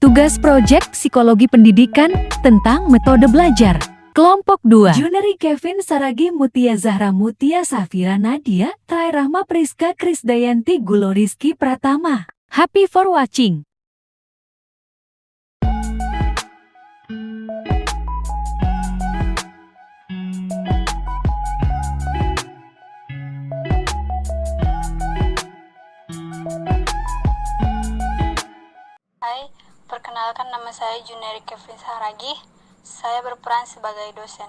Tugas proyek Psikologi Pendidikan tentang metode belajar. Kelompok 2. Juneri Kevin Saragi Mutia Zahra Mutia Safira Nadia Trai Rahma Priska Krisdayanti Gulo Rizky Pratama. Happy for watching. Hai, perkenalkan nama saya Juneri Kevin Saragi. Saya berperan sebagai dosen.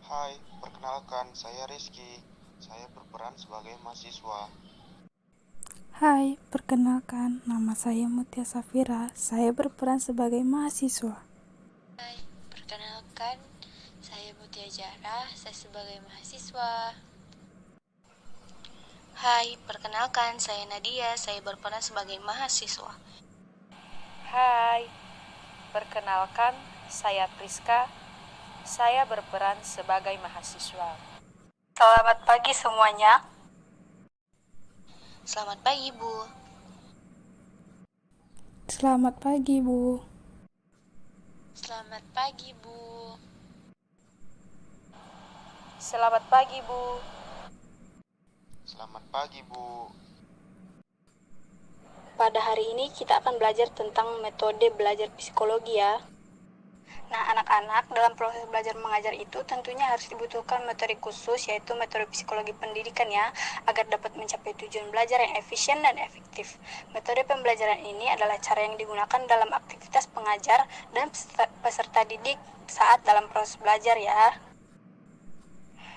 Hai, perkenalkan saya Rizky. Saya berperan sebagai mahasiswa. Hai, perkenalkan nama saya Mutia Safira. Saya berperan sebagai mahasiswa. Hai, perkenalkan saya Mutia Zahra. Saya sebagai mahasiswa. Hai, perkenalkan saya Nadia. Saya berperan sebagai mahasiswa. Hai, perkenalkan saya Priska. Saya berperan sebagai mahasiswa. Selamat pagi semuanya. Selamat pagi, Bu. Selamat pagi, Bu. Selamat pagi, Bu. Selamat pagi, Bu. Selamat pagi, Bu. Pada hari ini kita akan belajar tentang metode belajar psikologi ya. Nah, anak-anak dalam proses belajar mengajar itu tentunya harus dibutuhkan metode khusus, yaitu metode psikologi pendidikan ya, agar dapat mencapai tujuan belajar yang efisien dan efektif. Metode pembelajaran ini adalah cara yang digunakan dalam aktivitas pengajar dan peserta didik saat dalam proses belajar ya.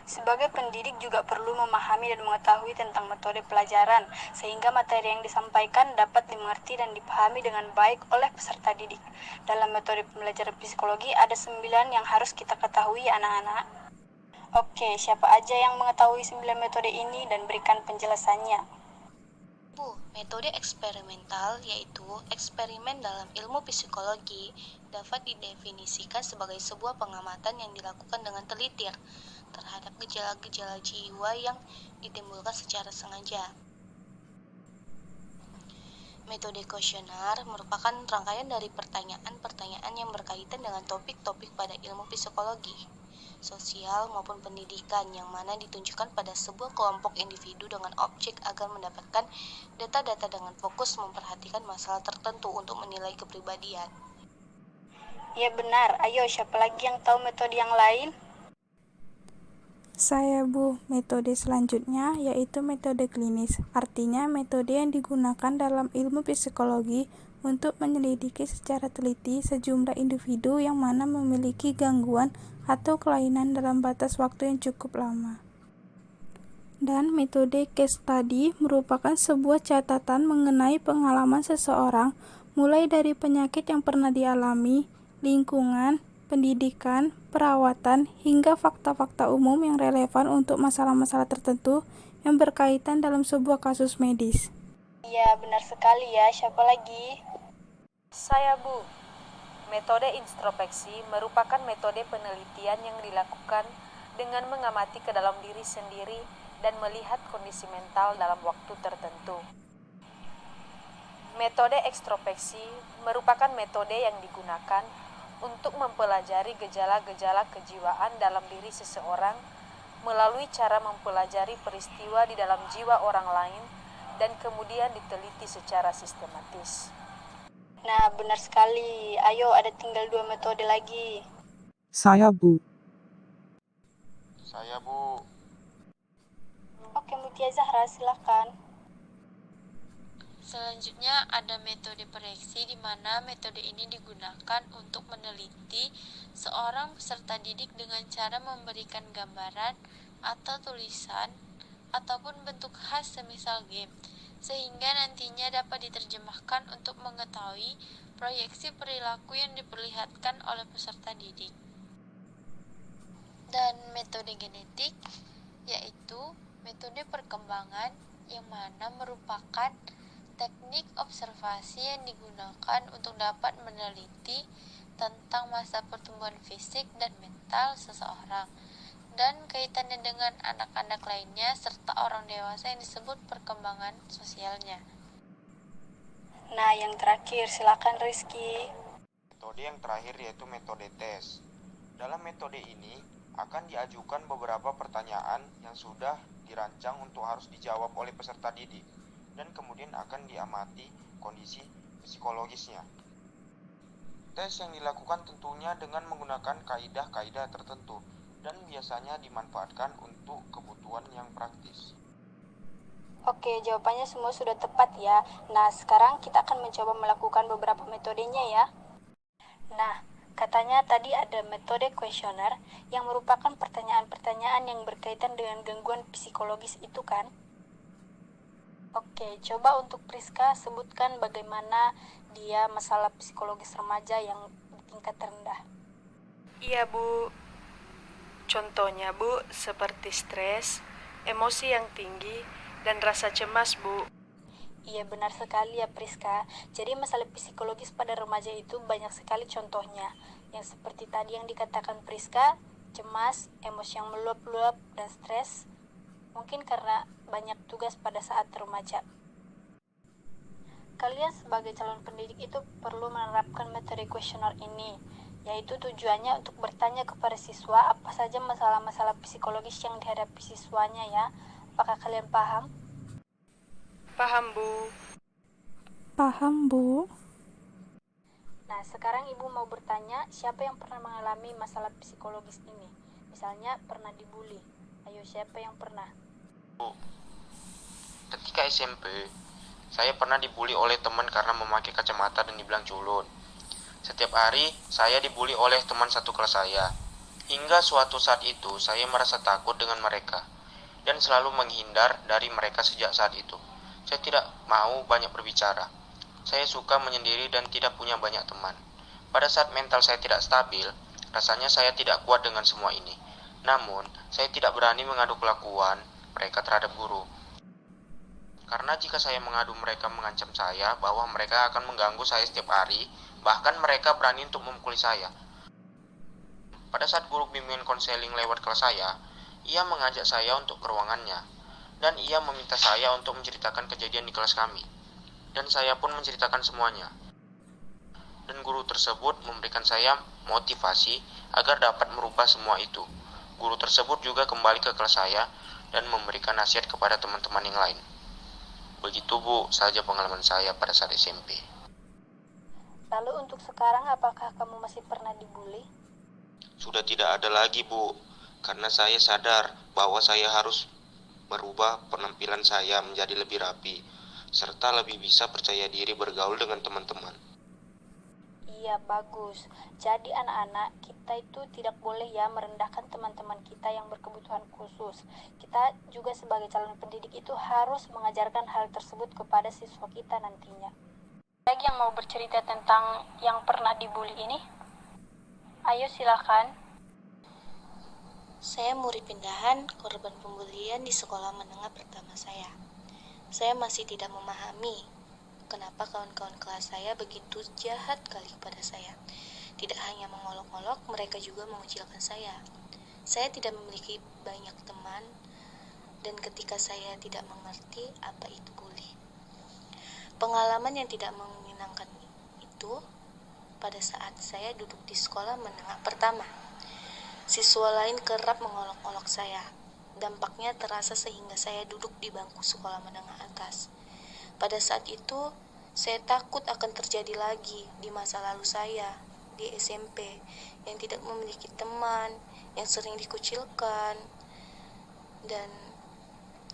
Sebagai pendidik juga perlu memahami dan mengetahui tentang metode pelajaran, sehingga materi yang disampaikan dapat dimengerti dan dipahami dengan baik oleh peserta didik. Dalam metode pembelajaran psikologi ada 9 yang harus kita ketahui anak-anak. Oke, siapa aja yang mengetahui 9 metode ini dan berikan penjelasannya? Bu, metode eksperimental yaitu eksperimen dalam ilmu psikologi dapat didefinisikan sebagai sebuah pengamatan yang dilakukan dengan teliti terhadap gejala-gejala jiwa yang ditimbulkan secara sengaja. Metode kuesioner merupakan rangkaian dari pertanyaan-pertanyaan yang berkaitan dengan topik-topik pada ilmu psikologi, sosial maupun pendidikan yang mana ditunjukkan pada sebuah kelompok individu dengan objek agar mendapatkan data-data dengan fokus memperhatikan masalah tertentu untuk menilai kepribadian. Ya benar, ayo siapa lagi yang tahu metode yang lain? Saya, Bu. Metode selanjutnya yaitu metode klinis. Artinya metode yang digunakan dalam ilmu psikologi untuk menyelidiki secara teliti sejumlah individu yang mana memiliki gangguan atau kelainan dalam batas waktu yang cukup lama. Dan metode case study merupakan sebuah catatan mengenai pengalaman seseorang, mulai dari penyakit yang pernah dialami, lingkungan, pendidikan, perawatan, hingga fakta-fakta umum yang relevan untuk masalah-masalah tertentu yang berkaitan dalam sebuah kasus medis. Iya, benar sekali ya. Siapa lagi? Saya, Bu. Metode introspeksi merupakan metode penelitian yang dilakukan dengan mengamati ke dalam diri sendiri dan melihat kondisi mental dalam waktu tertentu. Metode ekstrospeksi merupakan metode yang digunakan untuk mempelajari gejala-gejala kejiwaan dalam diri seseorang melalui cara mempelajari peristiwa di dalam jiwa orang lain dan kemudian diteliti secara sistematis. Nah, benar sekali. Ayo, ada tinggal 2 metode lagi. Saya, Bu. Saya, Bu. Oke, Mutia Zahra, silakan. Selanjutnya ada metode proyeksi, di mana metode ini digunakan untuk meneliti seorang peserta didik dengan cara memberikan gambaran atau tulisan ataupun bentuk khas semisal game, sehingga nantinya dapat diterjemahkan untuk mengetahui proyeksi perilaku yang diperlihatkan oleh peserta didik. Dan metode genetik yaitu metode perkembangan yang mana merupakan teknik observasi yang digunakan untuk dapat meneliti tentang masa pertumbuhan fisik dan mental seseorang dan kaitannya dengan anak-anak lainnya serta orang dewasa yang disebut perkembangan sosialnya. Nah, yang terakhir, silakan Rizky. Metode yang terakhir yaitu metode tes. Dalam metode ini akan diajukan beberapa pertanyaan yang sudah dirancang untuk harus dijawab oleh peserta didik dan kemudian akan diamati kondisi psikologisnya. Tes yang dilakukan tentunya dengan menggunakan kaidah-kaidah tertentu dan biasanya dimanfaatkan untuk kebutuhan yang praktis. Oke, jawabannya semua sudah tepat ya. Nah, sekarang kita akan mencoba melakukan beberapa metodenya ya. Nah, katanya tadi ada metode kuesioner yang merupakan pertanyaan-pertanyaan yang berkaitan dengan gangguan psikologis itu kan? Oke, coba untuk Priska sebutkan bagaimana dia masalah psikologis remaja yang di tingkat terendah. Iya Bu, contohnya Bu seperti stres, emosi yang tinggi, dan rasa cemas Bu. Iya benar sekali ya Priska. Jadi masalah psikologis pada remaja itu banyak sekali contohnya. Yang seperti tadi yang dikatakan Priska, cemas, emosi yang meluap-luap, dan stres. Mungkin karena banyak tugas pada saat remaja. Kalian sebagai calon pendidik itu perlu menerapkan metode kuesioner ini, yaitu tujuannya untuk bertanya kepada siswa apa saja masalah-masalah psikologis yang dihadapi siswanya ya. Apakah kalian paham? Paham Bu. Paham, Bu. Nah, sekarang Ibu mau bertanya siapa yang pernah mengalami masalah psikologis ini? Misalnya pernah dibully. Ayo, siapa yang pernah? Ketika SMP, saya pernah dibully oleh teman karena memakai kacamata dan dibilang culun. Setiap hari, saya dibully oleh teman satu kelas saya. Hingga suatu saat itu, saya merasa takut dengan mereka dan selalu menghindar dari mereka sejak saat itu. Saya tidak mau banyak berbicara. Saya suka menyendiri dan tidak punya banyak teman. Pada saat mental saya tidak stabil, rasanya saya tidak kuat dengan semua ini. Namun, saya tidak berani mengadu kelakuan mereka terhadap guru. Karena jika saya mengadu, mereka mengancam saya bahwa mereka akan mengganggu saya setiap hari, bahkan mereka berani untuk memukuli saya. Pada saat guru bimbingan konseling lewat kelas saya, ia mengajak saya untuk ke ruangannya, dan ia meminta saya untuk menceritakan kejadian di kelas kami. Dan saya pun menceritakan semuanya. Dan guru tersebut memberikan saya motivasi agar dapat merubah semua itu. Guru tersebut juga kembali ke kelas saya dan memberikan nasihat kepada teman-teman yang lain. Begitu Bu saja pengalaman saya pada saat SMP. Lalu untuk sekarang apakah kamu masih pernah dibully? Sudah tidak ada lagi Bu, karena saya sadar bahwa saya harus merubah penampilan saya menjadi lebih rapi, serta lebih bisa percaya diri bergaul dengan teman-teman. Iya, bagus. Jadi anak-anak, kita itu tidak boleh ya merendahkan teman-teman kita yang berkebutuhan khusus. Kita juga sebagai calon pendidik itu harus mengajarkan hal tersebut kepada siswa kita nantinya. Lagi yang mau bercerita tentang yang pernah dibully ini? Ayo silakan. Saya murid pindahan korban pembulian di sekolah menengah pertama saya. Saya masih tidak memahami kenapa kawan-kawan kelas saya begitu jahat kali kepada saya. Tidak hanya mengolok-olok, mereka juga mengucilkan saya. Saya tidak memiliki banyak teman, dan ketika saya tidak mengerti apa itu bully. Pengalaman yang tidak menyenangkan itu pada saat saya duduk di sekolah menengah pertama. Siswa lain kerap mengolok-olok saya. Dampaknya terasa sehingga saya duduk di bangku sekolah menengah atas. Pada saat itu, saya takut akan terjadi lagi di masa lalu saya di SMP yang tidak memiliki teman, yang sering dikucilkan. Dan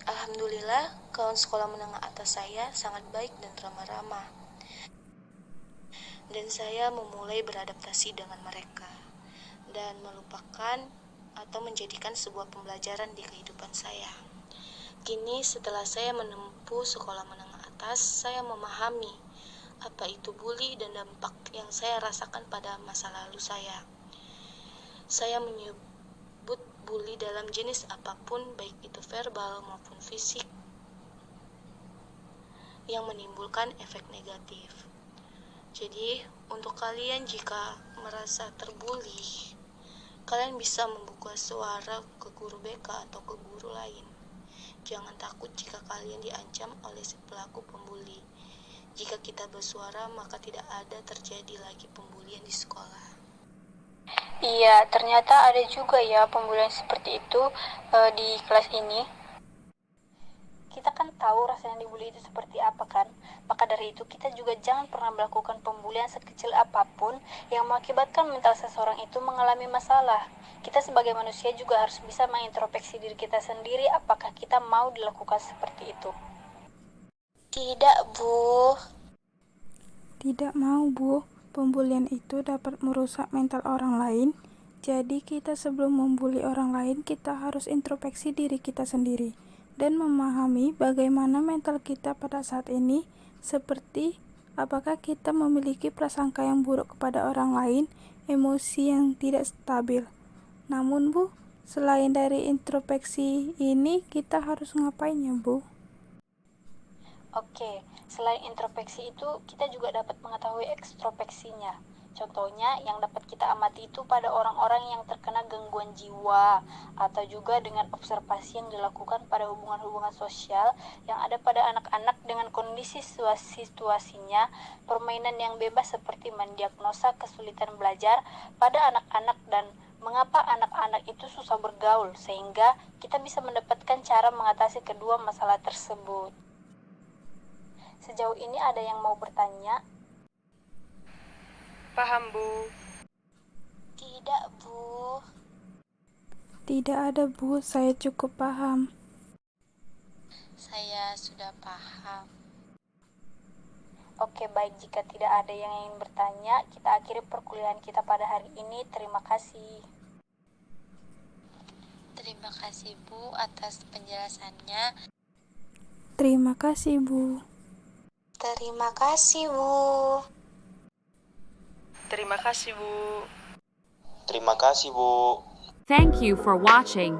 alhamdulillah, kawan sekolah menengah atas saya sangat baik dan ramah-ramah. Dan saya memulai beradaptasi dengan mereka dan melupakan atau menjadikan sebuah pembelajaran di kehidupan saya. Kini setelah saya menempuh sekolah menengah atas, saya memahami apa itu bully dan dampak yang saya rasakan pada masa lalu saya. Saya menyebut bully dalam jenis apapun, baik itu verbal maupun fisik, yang menimbulkan efek negatif. Jadi, untuk kalian jika merasa terbully, kalian bisa membuka suara ke guru BK atau ke guru lain. Jangan takut jika kalian diancam oleh si pelaku pembuli. Jika kita bersuara, maka tidak ada terjadi lagi pembulian di sekolah. Iya, ternyata ada juga ya pembulian seperti itu di kelas ini. Kita kan tahu rasanya dibully itu seperti apa kan? Maka dari itu kita juga jangan pernah melakukan pembulian sekecil apapun yang mengakibatkan mental seseorang itu mengalami masalah. Kita sebagai manusia juga harus bisa mengintrospeksi diri kita sendiri apakah kita mau dilakukan seperti itu. Tidak, Bu. Tidak mau, Bu. Pembulian itu dapat merusak mental orang lain. Jadi kita sebelum membuli orang lain, kita harus introspeksi diri kita sendiri dan memahami bagaimana mental kita pada saat ini, seperti apakah kita memiliki prasangka yang buruk kepada orang lain, emosi yang tidak stabil. Namun Bu, selain dari introspeksi ini, kita harus ngapain ya Bu? Oke, selain introspeksi itu, kita juga dapat mengetahui ekstrospeksinya. Contohnya yang dapat kita amati itu pada orang-orang yang terkena gangguan jiwa atau juga dengan observasi yang dilakukan pada hubungan-hubungan sosial yang ada pada anak-anak dengan kondisi situasinya, permainan yang bebas seperti mendiagnosa kesulitan belajar pada anak-anak dan mengapa anak-anak itu susah bergaul sehingga kita bisa mendapatkan cara mengatasi kedua masalah tersebut. Sejauh ini ada yang mau bertanya? Paham, Bu. Tidak, Bu. Tidak ada Bu, saya cukup paham. Saya sudah paham. Oke, baik, jika tidak ada yang ingin bertanya, kita akhiri perkuliahan kita pada hari ini. Terima kasih. Terima kasih Bu atas penjelasannya. Terima kasih Bu. Terima kasih, Bu. Terima kasih, Bu. Terima kasih, Bu. Thank you for watching.